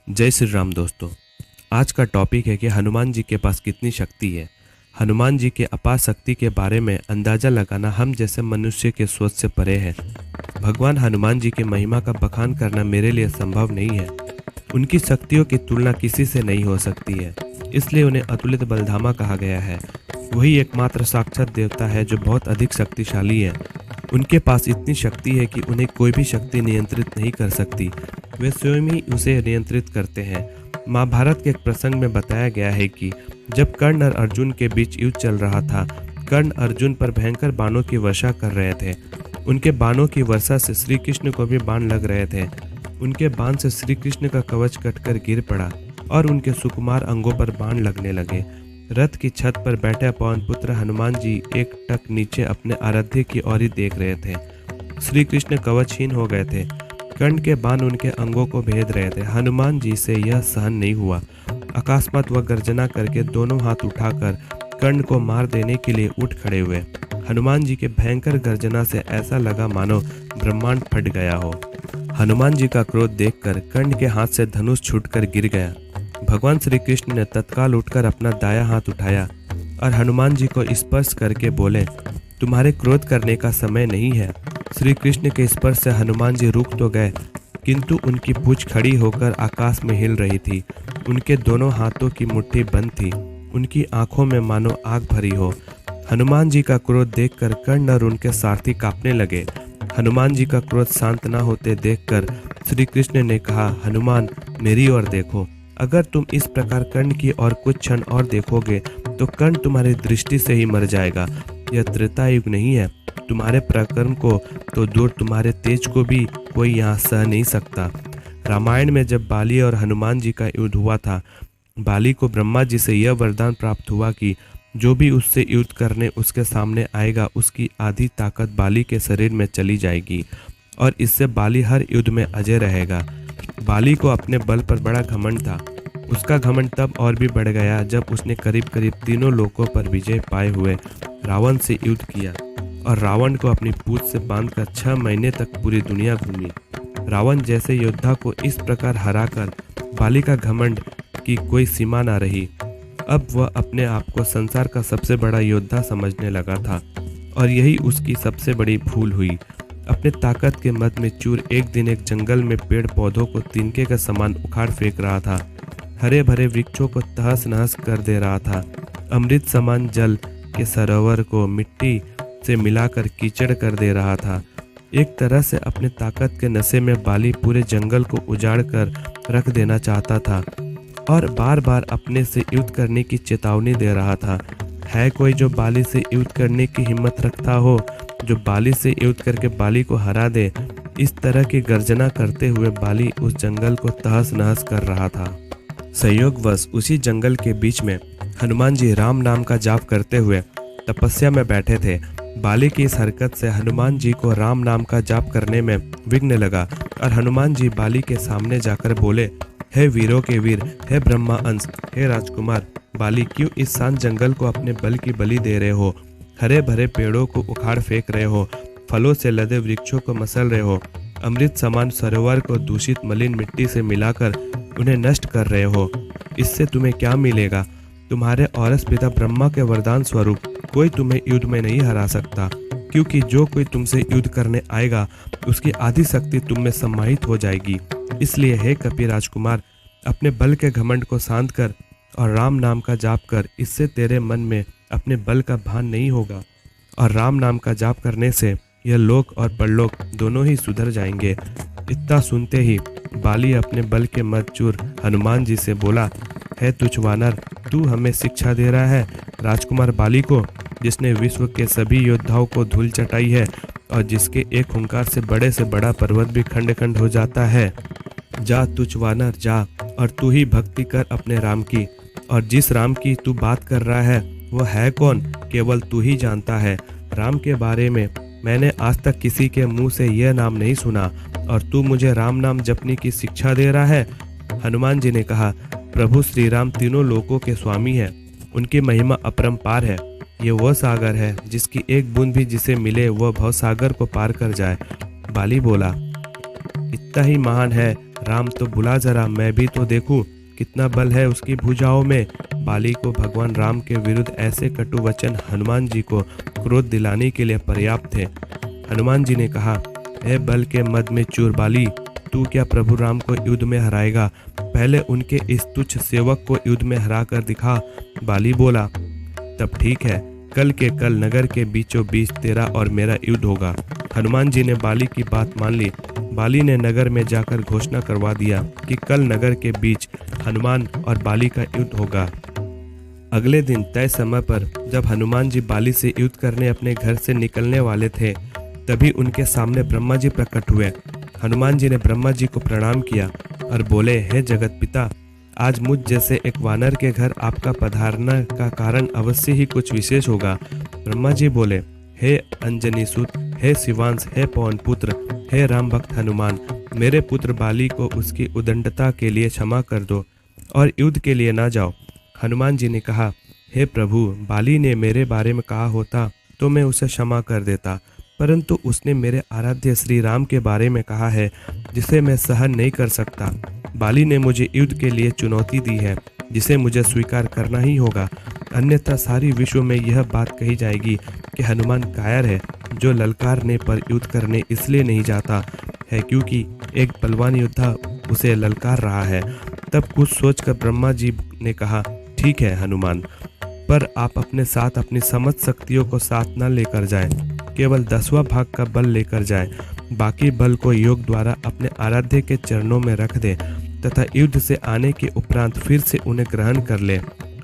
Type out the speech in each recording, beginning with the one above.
जय श्री राम दोस्तों। आज का टॉपिक है कि हनुमान जी के पास कितनी शक्ति है। हनुमान जी के अपार शक्ति के बारे में अंदाज़ा लगाना हम जैसे मनुष्य के सोच से परे है। भगवान हनुमान जी की महिमा का बखान करना मेरे लिए संभव नहीं है। उनकी शक्तियों की तुलना किसी से नहीं हो सकती है, इसलिए उन्हें अतुलित बलधामा कहा गया है। वही एकमात्र साक्षात देवता है जो बहुत अधिक शक्तिशाली है। उनके पास इतनी शक्ति है कि उन्हें कोई भी शक्ति नियंत्रित नहीं कर सकती, वे स्वयं ही उसे नियंत्रित करते हैं। महाभारत के एक प्रसंग में बताया गया है कि जब कर्ण और अर्जुन के बीच युद्ध चल रहा था, कर्ण अर्जुन पर भयंकर बाणों की वर्षा कर रहे थे। उनके बाणों की वर्षा से श्री कृष्ण को भी बाण लग रहे थे। उनके बाण से श्री कृष्ण का कवच कटकर गिर पड़ा और उनके सुकुमार अंगों पर बाण लगने लगे। रथ की छत पर बैठे पवन पुत्र हनुमान जी एक टक नीचे अपने आराध्य की ओर ही देख रहे थे। श्री कृष्ण कवचहीन हो गए थे। कर्ण के बाण उनके अंगों को भेद रहे थे। हनुमान जी से यह सहन नहीं हुआ। अकस्मात वह गर्जना करके दोनों हाथ उठाकर कर्ण को मार देने के लिए उठ खड़े हुए। हनुमान जी के भयंकर गर्जना से ऐसा लगा मानो ब्रह्मांड फट गया हो। हनुमान जी का क्रोध देखकर कर्ण के हाथ से धनुष छूटकर गिर गया। भगवान श्री कृष्ण ने तत्काल उठकर अपना दायां हाथ उठाया और हनुमान जी को स्पर्श करके बोले, तुम्हारे क्रोध करने का समय नहीं है। श्री कृष्ण के स्पर्श से हनुमान जी रुक तो गए, किंतु उनकी पूंछ खड़ी होकर आकाश में हिल रही थी। उनके दोनों हाथों की मुट्ठी बंद थी। उनकी आंखों में मानो आग भरी हो। हनुमान जी का क्रोध देखकर कर्ण और उनके सारथी कांपने लगे। हनुमान जी का क्रोध शांत न होते देखकर श्री कृष्ण ने कहा, हनुमान मेरी ओर देखो। अगर तुम इस प्रकार कर्ण की ओर कुछ क्षण और देखोगे तो कर्ण तुम्हारी दृष्टि से ही मर जाएगा। यह त्रेता युग नहीं है। तुम्हारे पराक्रम को तो दूर, तुम्हारे तेज को भी कोई यहाँ सह नहीं सकता। रामायण में जब बाली और हनुमान जी का युद्ध हुआ था, बाली को ब्रह्मा जी से यह वरदान प्राप्त हुआ कि जो भी उससे युद्ध करने उसके सामने आएगा, उसकी आधी ताकत बाली के शरीर में चली जाएगी और इससे बाली हर युद्ध में अजय रहेगा। बाली को अपने बल पर बड़ा घमंड था। उसका घमंड तब और भी बढ़ गया जब उसने करीब करीब तीनों लोकों पर विजय पाए हुए रावण से युद्ध किया और रावण को अपनी पूंछ से बांधकर 6 महीने तक पूरी दुनिया घूमी। रावण जैसे योद्धा को इस प्रकार हराकर बाली का घमंड की कोई सीमा न रही। अब वह अपने आप को संसार का सबसे बड़ा योद्धा समझने लगा था और यही उसकी सबसे बड़ी भूल हुई। अपने ताकत के मद में चूर एक दिन एक जंगल में पेड़ पौधों को तिनके का समान उखाड़ फेंक रहा था। हरे भरे वृक्षों को तहस नहस कर दे रहा था। अमृत समान जल के सरोवर को मिट्टी से मिलाकर कीचड़ कर दे रहा था। एक तरह से अपने ताकत के नशे में बाली पूरे जंगल को उजाड़ कर रख देना चाहता था और बार बार अपने से युद्ध करने की चेतावनी दे रहा था। है कोई जो बाली से युद्ध करने की हिम्मत रखता हो, जो बाली से युद्ध करके बाली को हरा दे? इस तरह की गर्जना करते हुए बाली उस जंगल को तहस नहस कर रहा था। संयोगवश उसी जंगल के बीच में हनुमान जी राम नाम का जाप करते हुए तपस्या में बैठे थे। बाली की इस हरकत से हनुमान जी को राम नाम का जाप करने में विघ्न लगा और हनुमान जी बाली के सामने जाकर बोले, हे वीरों के वीर, हे ब्रह्मा अंश, हे राजकुमार बाली, क्यों इस शांत जंगल को अपने बल की बलि दे रहे हो? हरे भरे पेड़ों को उखाड़ फेंक रहे हो, फलों से लदे वृक्षों को मसल रहे हो, अमृत समान सरोवर को दूषित मलिन मिट्टी से मिलाकर उन्हें नष्ट कर रहे हो। इससे तुम्हें क्या मिलेगा? तुम्हारे औरस पिता ब्रह्मा के वरदान स्वरूप कोई तुम्हें युद्ध में नहीं हरा सकता, क्योंकि जो कोई तुमसे युद्ध करने आएगा उसकी आधी शक्ति तुम में समाहित हो जाएगी। इसलिए हे कपि राजकुमार, अपने बल के घमंड को शांत कर और राम नाम का जाप कर। इससे तेरे मन में अपने बल का भान नहीं होगा और राम नाम का जाप करने से यह लोक और परलोक दोनों ही सुधर जाएंगे। इतना सुनते ही बाली अपने बल के मद चूर हनुमान जी से बोला, है तुच्छ वानर, तू हमें शिक्षा दे रहा है राजकुमार बाली को, जिसने विश्व के सभी योद्धाओं को धूल चटाई है और जिसके एक हुंकार से बड़ा पर्वत भी खंड खंड हो जाता है। जा तुच्छ वानर जा, और तू ही भक्ति कर अपने राम की। और जिस राम की तू बात कर रहा है वो है कौन, केवल तू ही जानता है। राम के बारे में मैंने आज तक किसी के मुंह से यह नाम नहीं सुना और तू मुझे राम नाम जपने की शिक्षा दे रहा है। हनुमान जी ने कहा, प्रभु श्री राम तीनों लोकों के स्वामी है, उनकी महिमा अपरंपार है। ये वह सागर है जिसकी एक बूंद भी जिसे मिले वह भवसागर को पार कर जाए। बाली बोला, इतना ही महान है राम तो बुला जरा, मैं भी तो देखूं कितना बल है उसकी भुजाओं में। बाली को भगवान राम के विरुद्ध ऐसे कटु वचन हनुमान जी को क्रोध दिलाने के लिए पर्याप्त थे। हनुमान जी ने कहा, हे बल के मद में चूर बाली, तू क्या प्रभु राम को युद्ध में हराएगा? पहले उनके इस तुच्छ सेवक को युद्ध में हरा कर दिखा। बाली बोला, तब ठीक है, कल के कल नगर के बीचों बीच तेरा और मेरा युद्ध होगा। हनुमान जी ने बाली की बात मान ली। बाली ने नगर में जाकर घोषणा करवा दिया कि कल नगर के बीच हनुमान और बाली का युद्ध होगा। अगले दिन तय समय पर जब हनुमान जी बाली से युद्ध करने अपने घर से निकलने वाले थे, तभी उनके सामने ब्रह्मा जी प्रकट हुए। हनुमान जी ने ब्रह्मा जी को प्रणाम किया और बोले, हे जगत पिता, आज मुझ जैसे एक वानर के घर आपका पधारना का कारण अवश्य ही कुछ विशेष होगा। ब्रह्मा जी बोले, हे अंजनी सुत, हे शिवांश, हे पवन पुत्र, हे राम भक्त हनुमान, मेरे पुत्र बाली को उसकी उदंडता के लिए क्षमा कर दो और युद्ध के लिए ना जाओ। हनुमान जी ने कहा, हे प्रभु, बाली ने मेरे बारे में कहा होता तो मैं उसे क्षमा कर देता, परंतु उसने मेरे आराध्य श्री राम के बारे में कहा है जिसे मैं सहन नहीं कर सकता। बाली ने मुझे युद्ध के लिए चुनौती दी है जिसे मुझे स्वीकार करना ही होगा, अन्यथा सारी विश्व में यह बात कही जाएगी कि हनुमान कायर है, जो ललकारने पर युद्ध करने इसलिए नहीं जाता है क्योंकि एक बलवान योद्धा उसे ललकार रहा है। तब कुछ सोचकर ब्रह्मा जी ने कहा, ठीक है हनुमान, पर आप अपने साथ अपनी समस्त शक्तियों को साथ न लेकर जाएं, केवल 10वां भाग का बल लेकर जाएं, बाकी बल को योग द्वारा अपने आराध्य के चरणों में रख दें तथा युद्ध से आने के उपरांत फिर से उन्हें ग्रहण कर ले।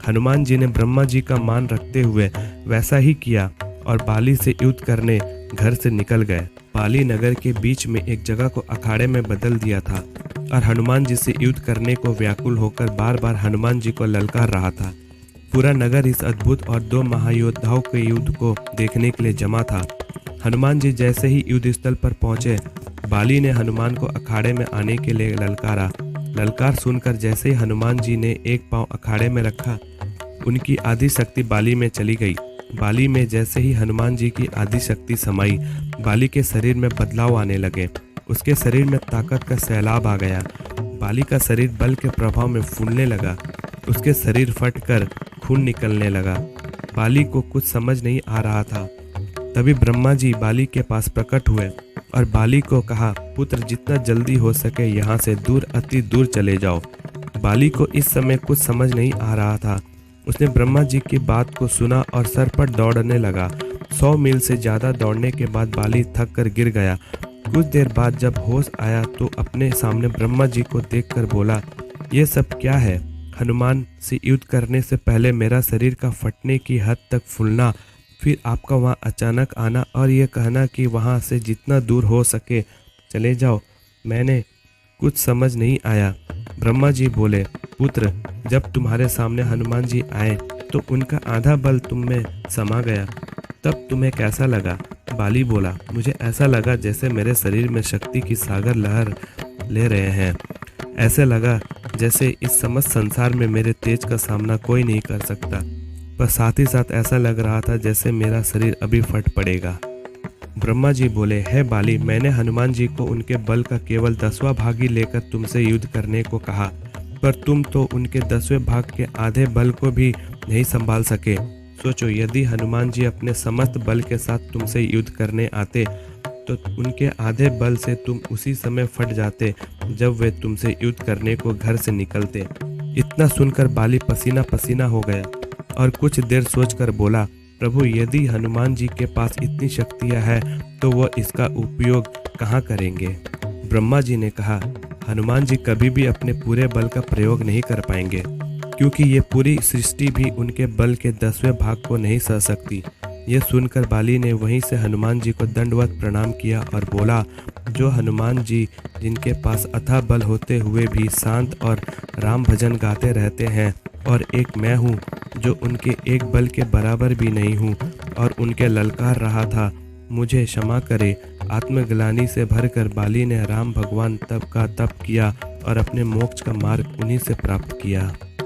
हनुमान जी ने ब्रह्मा जी का मान रखते हुए वैसा ही किया और बाली से युद्ध करने घर से निकल गए। बाली नगर के बीच में एक जगह को अखाड़े में बदल दिया था और हनुमान जी से युद्ध करने को व्याकुल होकर बार बार हनुमान जी को ललकार रहा था। पूरा नगर इस अद्भुत और 2 महायोद्धाओं के युद्ध को देखने के लिए जमा था। हनुमान जी जैसे ही युद्ध स्थल पर पहुंचे, बाली ने हनुमान को अखाड़े में आने के लिए ललकारा। ललकार सुनकर जैसे ही हनुमान जी ने एक पांव अखाड़े में रखा, उनकी आदि शक्ति बाली में चली गई। बाली में जैसे ही हनुमान जी की आदि शक्ति समाई, बाली के शरीर में बदलाव आने लगे। उसके शरीर में ताकत का सैलाब आ गया। बाली का शरीर बल के प्रभाव में फूलने लगा। उसके शरीर फटकर खून निकलने लगा। बाली को कुछ समझ नहीं आ रहा था। तभी ब्रह्मा जी बाली के पास प्रकट हुए और बाली को कहा, पुत्र, जितना जल्दी हो सके यहाँ से दूर, अति दूर चले जाओ। बाली को इस समय कुछ समझ नहीं आ रहा था। उसने ब्रह्मा जी की बात को सुना और सर पर दौड़ने लगा। 100 मील से ज्यादा दौड़ने के बाद बाली थक कर गिर गया। कुछ देर बाद जब होश आया तो अपने सामने ब्रह्मा जी को देखकर बोला, ये सब क्या है? हनुमान से युद्ध करने से पहले मेरा शरीर का फटने की हद तक फूलना, फिर आपका वहाँ अचानक आना और ये कहना कि वहाँ से जितना दूर हो सके चले जाओ, मैंने कुछ समझ नहीं आया। ब्रह्मा जी बोले, पुत्र, जब तुम्हारे सामने हनुमान जी आए तो उनका आधा बल तुम में समा गया, तब तुम्हें कैसा लगा? बाली बोला, मुझे ऐसा लगा जैसे मेरे शरीर में शक्ति की सागर लहर ले रहे हैं। ऐसे लगा जैसे इस समस्त संसार में मेरे तेज का सामना कोई नहीं कर सकता, पर साथ ही साथ ऐसा लग रहा था जैसे मेरा शरीर अभी फट पड़ेगा। ब्रह्मा जी बोले, हे बाली, मैंने हनुमान जी को उनके बल का केवल 10वां भाग ही लेकर तुमसे युद्ध करने को कहा, पर तुम तो उनके 10वें भाग के आधे बल को भी नहीं संभाल सके। सोचो, यदि हनुमान जी अपने समस्त बल के साथ तुमसे युद्ध करने आते तो उनके आधे बल से तुम उसी समय फट जाते जब वे तुमसे युद्ध करने को घर से निकलते। इतना सुनकर बाली पसीना पसीना हो गया और कुछ देर सोचकर बोला, प्रभु, यदि हनुमान जी के पास इतनी शक्तियां हैं तो वह इसका उपयोग कहाँ करेंगे? ब्रह्मा जी ने कहा, हनुमान जी कभी भी अपने पूरे बल का प्रयोग नहीं कर पाएंगे, क्योंकि ये पूरी सृष्टि भी उनके बल के 10वें भाग को नहीं सह सकती। यह सुनकर बाली ने वहीं से हनुमान जी को दंडवत प्रणाम किया और बोला, जो हनुमान जी जिनके पास अथाह बल होते हुए भी शांत और राम भजन गाते रहते हैं, और एक मैं हूँ जो उनके एक बल के बराबर भी नहीं हूँ और उनके ललकार रहा था, मुझे क्षमा करे। आत्मग्लानि से भरकर बाली ने राम भगवान तप का तप किया और अपने मोक्ष का मार्ग उन्हीं से प्राप्त किया।